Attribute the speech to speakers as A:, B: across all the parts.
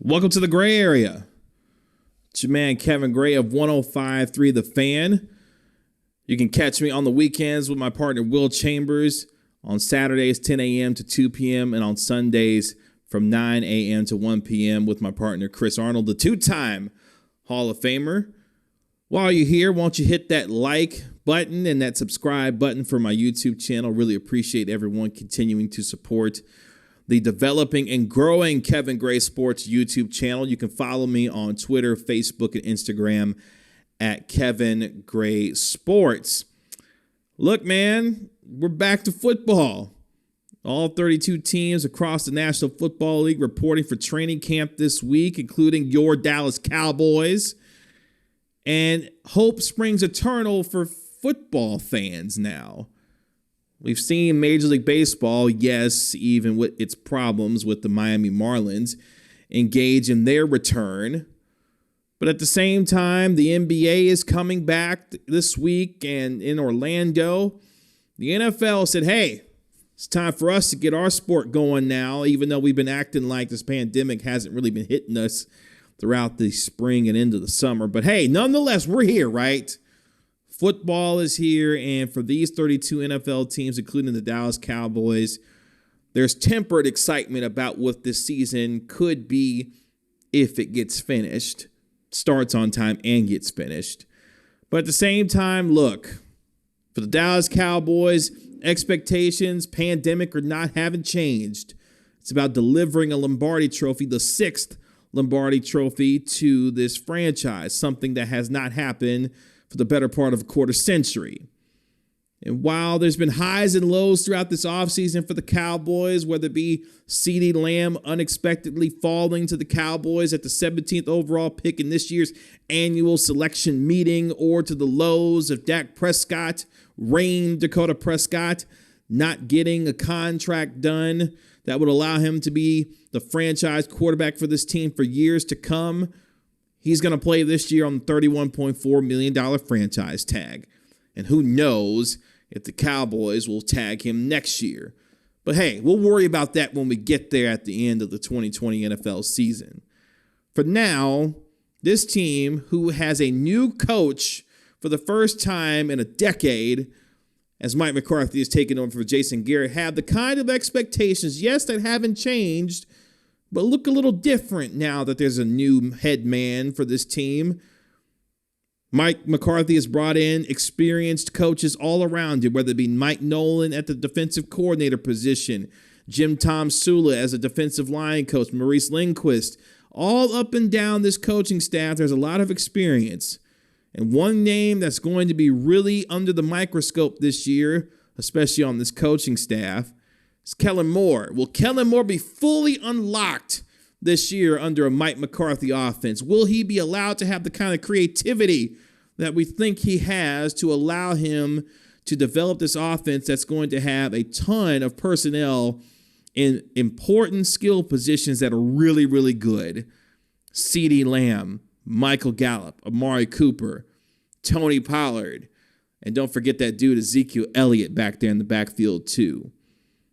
A: Welcome to the Gray Area. It's your man Kevin Gray of 105.3 The Fan. You can catch me on the weekends with my partner Will Chambers on Saturdays 10 a.m. to 2 p.m. and on Sundays from 9 a.m. to 1 p.m. with my partner Chris Arnold, the two-time Hall of Famer. While you're here, won't you hit that like button and that subscribe button for my YouTube channel? Really appreciate everyone continuing to support the developing and growing Kevin Gray Sports YouTube channel. You can follow me on Twitter, Facebook, and Instagram at Kevin Gray Sports. Look, man, we're back to football. All 32 teams across the National Football League reporting for training camp this week, including your Dallas Cowboys. And hope springs eternal for football fans now. We've seen Major League Baseball, yes, even with its problems with the Miami Marlins, engage in their return. But at the same time, the NBA is coming back this week, and in Orlando, the NFL said, hey, it's time for us to get our sport going now, even though we've been acting like this pandemic hasn't really been hitting us throughout the spring and into the summer. But hey, nonetheless, we're here, right? Football is here, and for these 32 NFL teams, including the Dallas Cowboys, there's tempered excitement about what this season could be if it gets finished, starts on time and gets finished. But at the same time, look, for the Dallas Cowboys, expectations, pandemic or not, haven't changed. It's about delivering a Lombardi trophy, the sixth Lombardi trophy to this franchise, something that has not happened for the better part of a quarter century. And while there's been highs and lows throughout this offseason for the Cowboys, whether it be CeeDee Lamb unexpectedly falling to the Cowboys at the 17th overall pick in this year's annual selection meeting, or to the lows of Dak Prescott, Dakota Prescott, not getting a contract done that would allow him to be the franchise quarterback for this team for years to come. He's going to play this year on the $31.4 million franchise tag. And who knows if the Cowboys will tag him next year. But hey, we'll worry about that when we get there at the end of the 2020 NFL season. For now, this team, who has a new coach for the first time in a decade, as Mike McCarthy is taking over for Jason Garrett, have the kind of expectations, yes, that haven't changed, but look a little different now that there's a new head man for this team. Mike McCarthy has brought in experienced coaches all around him, whether it be Mike Nolan at the defensive coordinator position, Jim Tom Sula as a defensive line coach, Maurice Lindquist. All up and down this coaching staff, there's a lot of experience. And one name that's going to be really under the microscope this year, especially on this coaching staff, is Kellen Moore. Will Kellen Moore be fully unlocked this year under a Mike McCarthy offense? Will he be allowed to have the kind of creativity that we think he has to allow him to develop this offense that's going to have a ton of personnel in important skill positions that are really, really good? CeeDee Lamb, Michael Gallup, Amari Cooper, Tony Pollard, and don't forget that dude Ezekiel Elliott back there in the backfield too.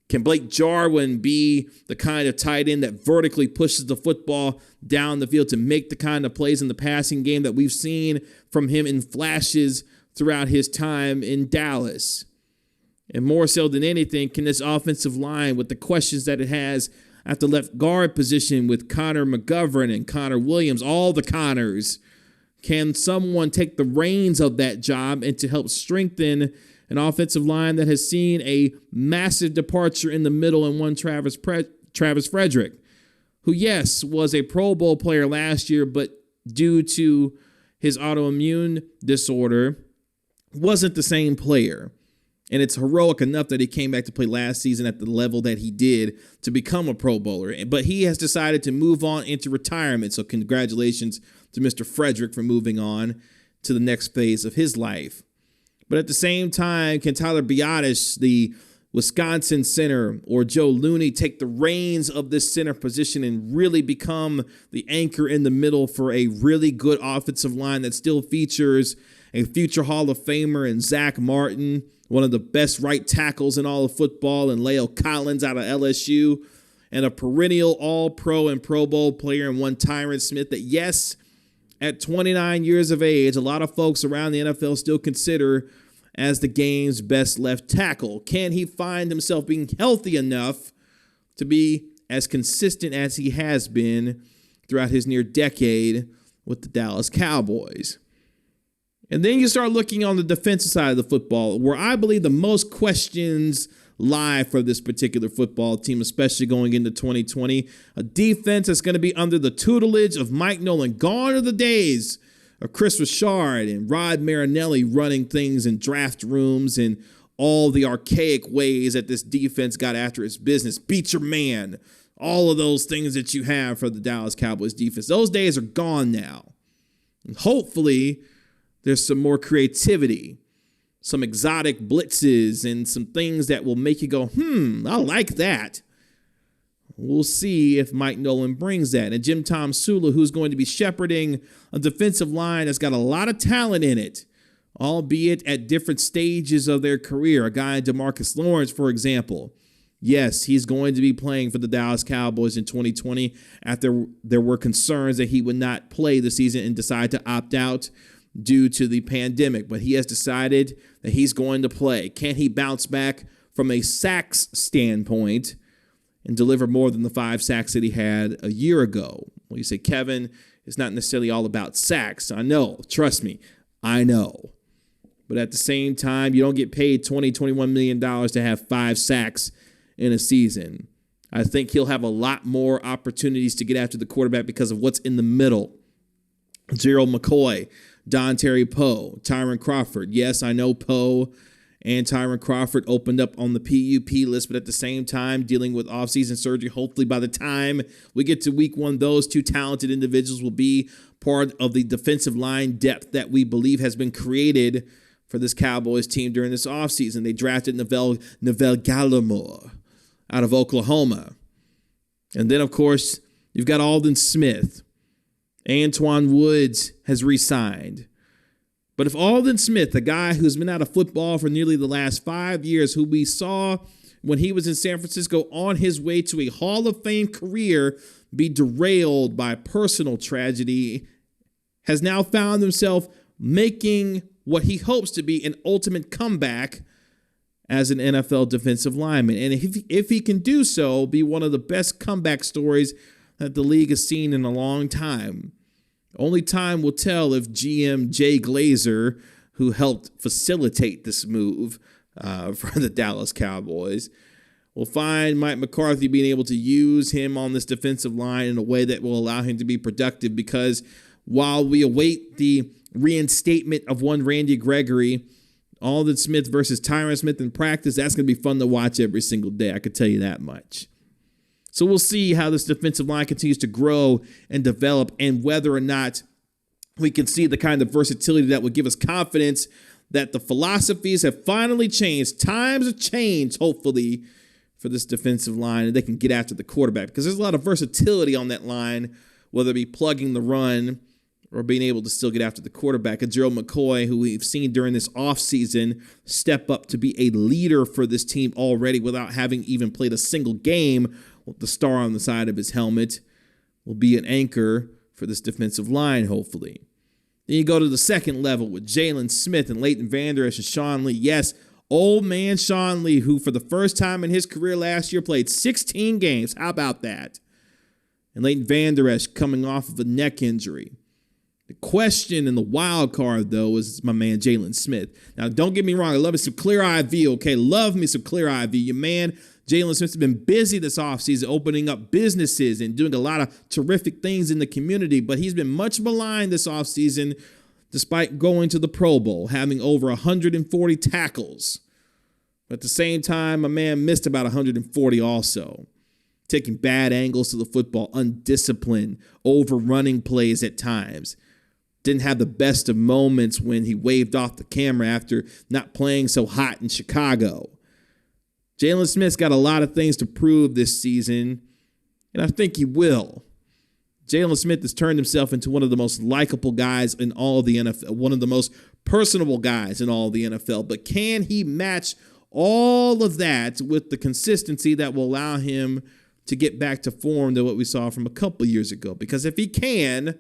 A: Can Blake Jarwin be the kind of tight end that vertically pushes the football down the field to make the kind of plays in the passing game that we've seen from him in flashes throughout his time in Dallas? And more so than anything, can this offensive line, with the questions that it has at the left guard position with Connor McGovern and Connor Williams, all the Connors, can someone take the reins of that job and to help strengthen an offensive line that has seen a massive departure in the middle in one Travis Frederick, who, yes, was a Pro Bowl player last year, but due to his autoimmune disorder, wasn't the same player. And it's heroic enough that he came back to play last season at the level that he did to become a Pro Bowler. But he has decided to move on into retirement. So congratulations to Mr. Frederick for moving on to the next phase of his life. But at the same time, can Tyler Biadasz, the Wisconsin center, or Joe Looney take the reins of this center position and really become the anchor in the middle for a really good offensive line that still features a future Hall of Famer in Zach Martin, one of the best right tackles in all of football, and La'el Collins out of LSU, and a perennial All-Pro and Pro Bowl player in one Tyron Smith that, yes, at 29 years of age, a lot of folks around the NFL still consider as the game's best left tackle. Can he find himself being healthy enough to be as consistent as he has been throughout his near decade with the Dallas Cowboys? And then you start looking on the defensive side of the football, where I believe the most questions lie for this particular football team, especially going into 2020. A defense that's going to be under the tutelage of Mike Nolan. Gone are the days of Chris Richard and Rod Marinelli running things in draft rooms and all the archaic ways that this defense got after its business. Beat your man. All of those things that you have for the Dallas Cowboys defense. Those days are gone now. And hopefully, there's some more creativity, some exotic blitzes, and some things that will make you go, I like that. We'll see if Mike Nolan brings that. And Jim Tom Sula, who's going to be shepherding a defensive line that's got a lot of talent in it, albeit at different stages of their career. A guy, DeMarcus Lawrence, for example. Yes, he's going to be playing for the Dallas Cowboys in 2020 after there were concerns that he would not play the season and decide to opt out due to the pandemic. But he has decided that he's going to play. Can he bounce back from a sacks standpoint and deliver more than the 5 sacks that he had a year ago? Well, you say, Kevin, it's not necessarily all about sacks. I know. Trust me. I know. But at the same time, you don't get paid $21 million to have 5 sacks in a season. I think he'll have a lot more opportunities to get after the quarterback because of what's in the middle. Gerald McCoy, Don Terry Poe, Tyron Crawford. Yes, I know Poe and Tyron Crawford opened up on the PUP list, but at the same time, dealing with offseason surgery. Hopefully by the time we get to week 1, those 2 talented individuals will be part of the defensive line depth that we believe has been created for this Cowboys team during this offseason. They drafted Neville Gallimore out of Oklahoma. And then, of course, you've got Aldon Smith. Antoine Woods has re-signed. But if Aldon Smith, the guy who's been out of football for nearly the last 5 years, who we saw when he was in San Francisco on his way to a Hall of Fame career, be derailed by personal tragedy, has now found himself making what he hopes to be an ultimate comeback as an NFL defensive lineman. And if he can do so, be one of the best comeback stories that the league has seen in a long time. Only time will tell if GM Jay Glazer, who helped facilitate this move for the Dallas Cowboys, will find Mike McCarthy being able to use him on this defensive line in a way that will allow him to be productive, because while we await the reinstatement of one Randy Gregory, Aldon Smith versus Tyron Smith in practice, that's going to be fun to watch every single day. I can tell you that much. So we'll see how this defensive line continues to grow and develop, and whether or not we can see the kind of versatility that would give us confidence that the philosophies have finally changed. Times have changed, hopefully, for this defensive line, and they can get after the quarterback, because there's a lot of versatility on that line, whether it be plugging the run or being able to still get after the quarterback. And Gerald McCoy, who we've seen during this offseason step up to be a leader for this team already without having even played a single game with the star on the side of his helmet, will be an anchor for this defensive line, hopefully. Then you go to the second level with Jalen Smith and Leighton Vander Esch and Sean Lee. Yes, old man Sean Lee, who for the first time in his career last year played 16 games. How about that? And Leighton Vander Esch coming off of a neck injury. The question and the wild card, though, is my man Jalen Smith. Now, don't get me wrong. I love me some Clear Eye V, okay? Love me some Clear Eye V. Your man, Jalen Smith, has been busy this offseason, opening up businesses and doing a lot of terrific things in the community. But he's been much maligned this offseason, despite going to the Pro Bowl, having over 140 tackles. But at the same time, my man missed about 140 also. Taking bad angles to the football, undisciplined, overrunning plays at times. Didn't have the best of moments when he waved off the camera after not playing so hot in Chicago. Jalen Smith's got a lot of things to prove this season, and I think he will. Jalen Smith has turned himself into one of the most likable guys in all of the NFL, one of the most personable guys in all of the NFL. But can he match all of that with the consistency that will allow him to get back to form to what we saw from a couple years ago. Because if he can,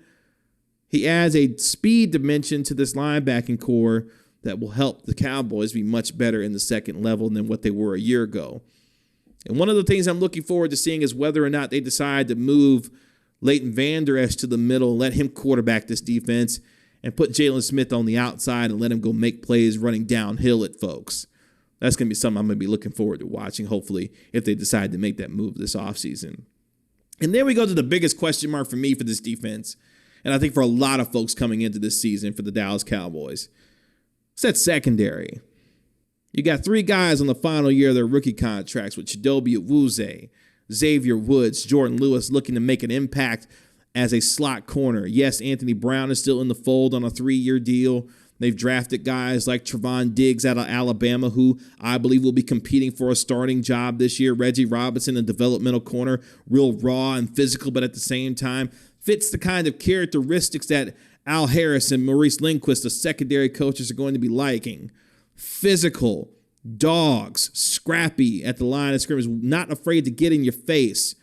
A: he adds a speed dimension to this linebacking core that will help the Cowboys be much better in the second level than what they were a year ago. And one of the things I'm looking forward to seeing is whether or not they decide to move Leighton Vander Esch to the middle, let him quarterback this defense, and put Jalen Smith on the outside and let him go make plays running downhill at folks. That's going to be something I'm going to be looking forward to watching, hopefully, if they decide to make that move this offseason. And then we go to the biggest question mark for me for this defense, and I think for a lot of folks coming into this season for the Dallas Cowboys. It's that secondary. You got 3 guys on the final year of their rookie contracts with Chidobe Awuzie, Xavier Woods, Jordan Lewis looking to make an impact as a slot corner. Yes, Anthony Brown is still in the fold on a 3-year deal. They've drafted guys like Trevon Diggs out of Alabama, who I believe will be competing for a starting job this year. Reggie Robinson, a developmental corner, real raw and physical, but at the same time fits the kind of characteristics that Al Harris and Maurice Lindquist, the secondary coaches, are going to be liking. Physical, dogs, scrappy at the line of scrimmage, not afraid to get in your face.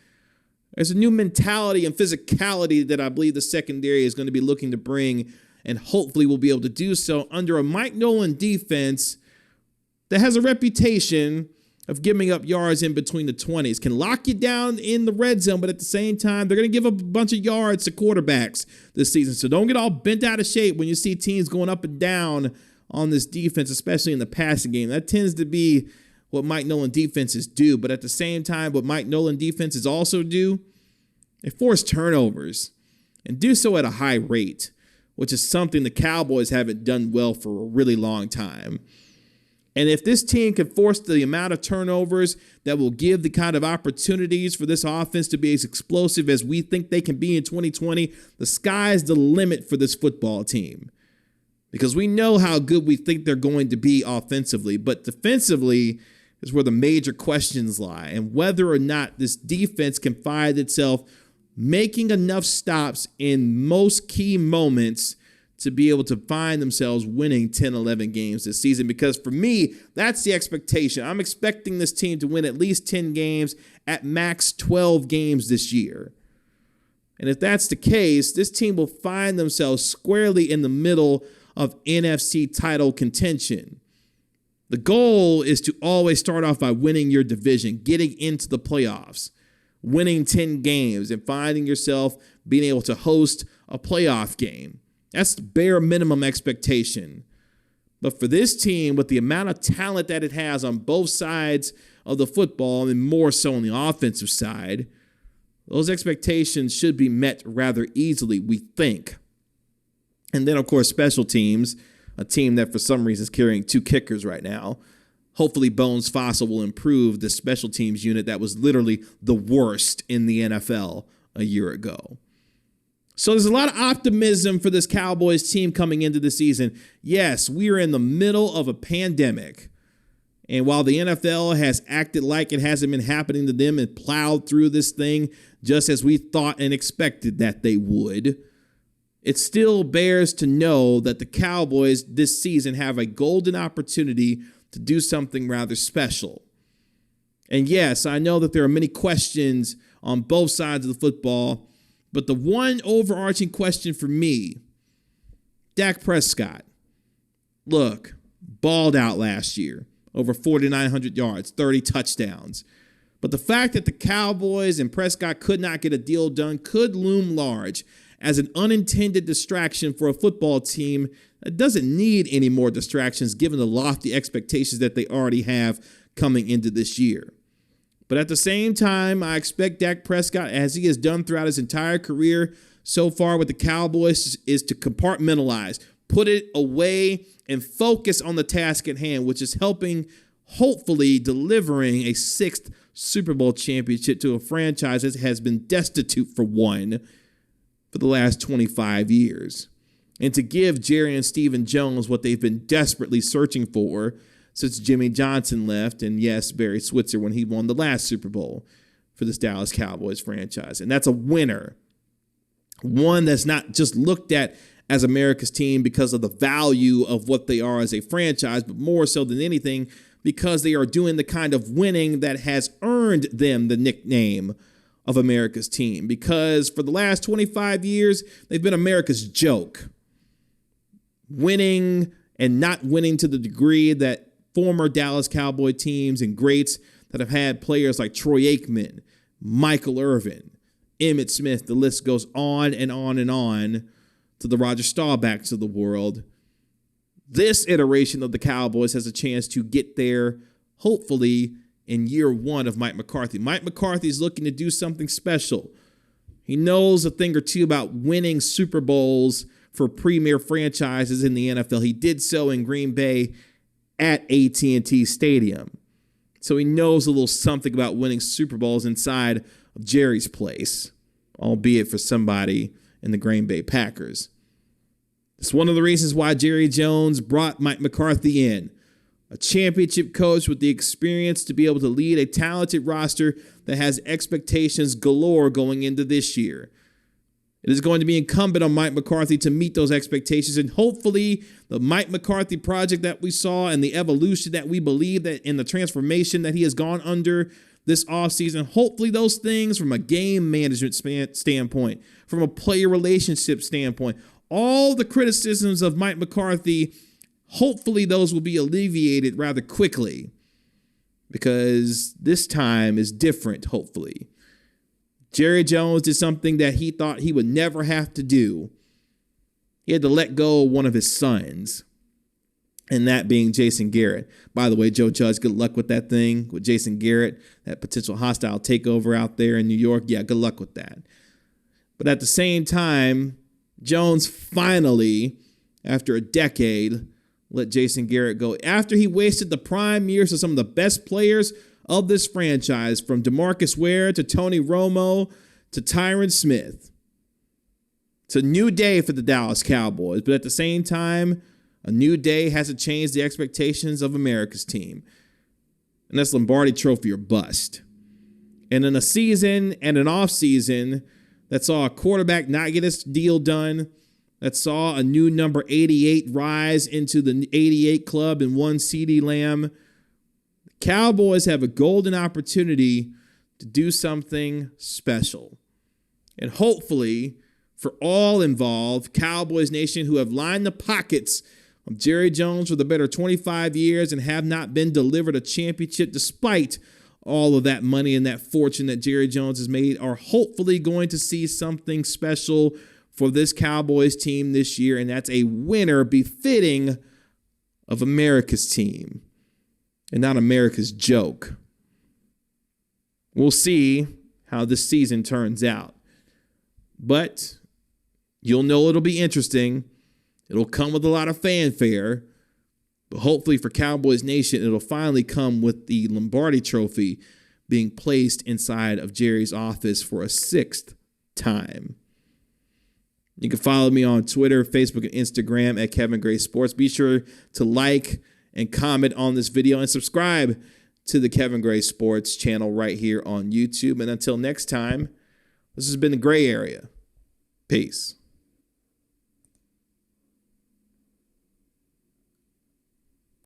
A: There's a new mentality and physicality that I believe the secondary is going to be looking to bring, and hopefully will be able to do so under a Mike Nolan defense that has a reputation of giving up yards in between the 20s. Can lock you down in the red zone, but at the same time, they're going to give up a bunch of yards to quarterbacks this season. So don't get all bent out of shape when you see teams going up and down on this defense, especially in the passing game. That tends to be what Mike Nolan defenses do. But at the same time, what Mike Nolan defenses also do, they force turnovers and do so at a high rate, which is something the Cowboys haven't done well for a really long time. And if this team can force the amount of turnovers that will give the kind of opportunities for this offense to be as explosive as we think they can be in 2020, the sky's the limit for this football team. Because we know how good we think they're going to be offensively, but defensively is where the major questions lie, and whether or not this defense can find itself making enough stops in most key moments to be able to find themselves winning 10, 11 games this season. Because for me, that's the expectation. I'm expecting this team to win at least 10 games, at max 12 games this year. And if that's the case, this team will find themselves squarely in the middle of NFC title contention. The goal is to always start off by winning your division, getting into the playoffs, winning 10 games, and finding yourself being able to host a playoff game. That's the bare minimum expectation. But for this team, with the amount of talent that it has on both sides of the football, and more so on the offensive side, those expectations should be met rather easily, we think. And then, of course, special teams, a team that for some reason is carrying 2 kickers right now. Hopefully Bones Fossil will improve the special teams unit that was literally the worst in the NFL a year ago. So there's a lot of optimism for this Cowboys team coming into the season. Yes, we are in the middle of a pandemic. And while the NFL has acted like it hasn't been happening to them and plowed through this thing just as we thought and expected that they would, it still bears to know that the Cowboys this season have a golden opportunity to do something rather special. And yes, I know that there are many questions on both sides of the football, but the one overarching question for me, Dak Prescott, look, balled out last year, over 4,900 yards, 30 touchdowns. But the fact that the Cowboys and Prescott could not get a deal done could loom large as an unintended distraction for a football team that doesn't need any more distractions given the lofty expectations that they already have coming into this year. But at the same time, I expect Dak Prescott, as he has done throughout his entire career so far with the Cowboys, is to compartmentalize, put it away, and focus on the task at hand, which is helping, hopefully, delivering a 6th Super Bowl championship to a franchise that has been destitute for one for the last 25 years. And to give Jerry and Stephen Jones what they've been desperately searching for since Jimmy Johnson left, and yes, Barry Switzer when he won the last Super Bowl for this Dallas Cowboys franchise. And that's a winner. One that's not just looked at as America's team because of the value of what they are as a franchise, but more so than anything because they are doing the kind of winning that has earned them the nickname of America's team, because for the last 25 years, they've been America's joke. Winning and not winning to the degree that former Dallas Cowboy teams and greats that have had players like Troy Aikman, Michael Irvin, Emmitt Smith, the list goes on and on and on, to the Roger Staubachs of the world. This iteration of the Cowboys has a chance to get there, hopefully, in year one of Mike McCarthy. Mike McCarthy is looking to do something special. He knows a thing or two about winning Super Bowls for premier franchises in the NFL. He did so in Green Bay at AT&T Stadium. So he knows a little something about winning Super Bowls inside of Jerry's place, albeit for somebody in the Green Bay Packers. It's one of the reasons why Jerry Jones brought Mike McCarthy in, a championship coach with the experience to be able to lead a talented roster that has expectations galore going into this year. It is going to be incumbent on Mike McCarthy to meet those expectations, and hopefully the Mike McCarthy project that we saw and the evolution that we believe that in the transformation that he has gone under this offseason, hopefully those things from a game management standpoint, from a player relationship standpoint, all the criticisms of Mike McCarthy, hopefully those will be alleviated rather quickly, because this time is different, hopefully. Jerry Jones did something that he thought he would never have to do. He had to let go of one of his sons, and that being Jason Garrett. By the way, Joe Judge, good luck with that thing with Jason Garrett, that potential hostile takeover out there in New York. Yeah, good luck with that. But at the same time, Jones finally, after a decade, let Jason Garrett go. After he wasted the prime years of some of the best players of this franchise, from DeMarcus Ware to Tony Romo to Tyron Smith. It's a new day for the Dallas Cowboys, but at the same time, a new day hasn't changed the expectations of America's team. And that's Lombardi Trophy or bust. And in a season and an offseason that saw a quarterback not get his deal done, that saw a new number 88 rise into the 88 club and one CeeDee Lamb, Cowboys have a golden opportunity to do something special. And hopefully, for all involved, Cowboys Nation who have lined the pockets of Jerry Jones for the better 25 years and have not been delivered a championship despite all of that money and that fortune that Jerry Jones has made, are hopefully going to see something special for this Cowboys team this year, and that's a winner befitting of America's team and not America's joke. We'll see how this season turns out. But you'll know it'll be interesting. It'll come with a lot of fanfare. But hopefully for Cowboys Nation, it'll finally come with the Lombardi Trophy being placed inside of Jerry's office for a 6th time. You can follow me on Twitter, Facebook, and Instagram at Kevin Gray Sports. Be sure to like and comment on this video and subscribe to the Kevin Gray Sports channel right here on YouTube. And until next time, this has been The Gray Area. Peace.